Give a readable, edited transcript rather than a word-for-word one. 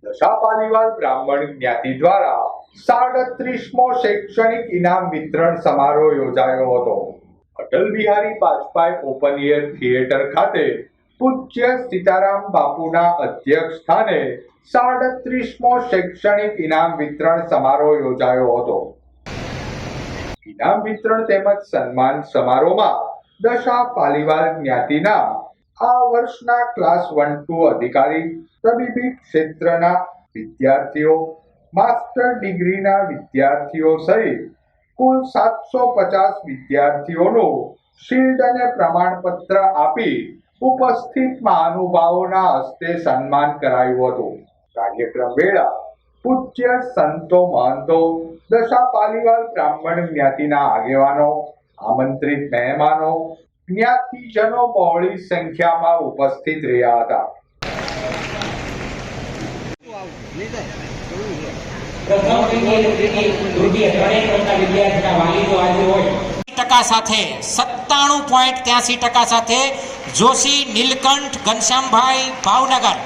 દશાપાલીવાલ બ્રાહ્મણ જ્ઞાતિ દ્વારા 37મો શૈક્ષણિક ઇનામ વિતરણ સમારોહ યોજાયો હતો. Atal Bihari Vajpayee open air theatre ખાતે પૂજ્ય સીતારામ બાપુના અધ્યક્ષ સ્થાને 37મો શૈક્ષણિક ઇનામ વિતરણ સમારોહ યોજાયો હતો. ઇનામ વિતરણ તેમજ સન્માન સમારોહમાં દશાપાલીવાલ જ્ઞાતિના આ વર્ષના ક્લાસ 1-2 અધિકારી, તબીબી ક્ષેત્રના વિદ્યાર્થીઓ, માસ્ટર ડિગ્રીના વિદ્યાર્થીઓ સહિત કુલ 750 વિદ્યાર્થીઓનું શિલ્ડ અને પ્રમાણપત્ર આપી ઉપસ્થિત મહાનુભાવોના હસ્તે સન્માન કરાયું હતું. કાર્યક્રમ વેળા પૂજ્ય સંતો, મહંતો, દશાપાલીવાલ બ્રાહ્મણ જ્ઞાતિના આગેવાનો, આમંત્રિત મહેમાનો, જ્ઞાતિજનો બહોળી સંખ્યામાં ઉપસ્થિત રહ્યા હતા. ટકા સાથે 97.83% સાથે જોશી નીલકંઠ ઘનશ્યામભાઈ ભાવનગર.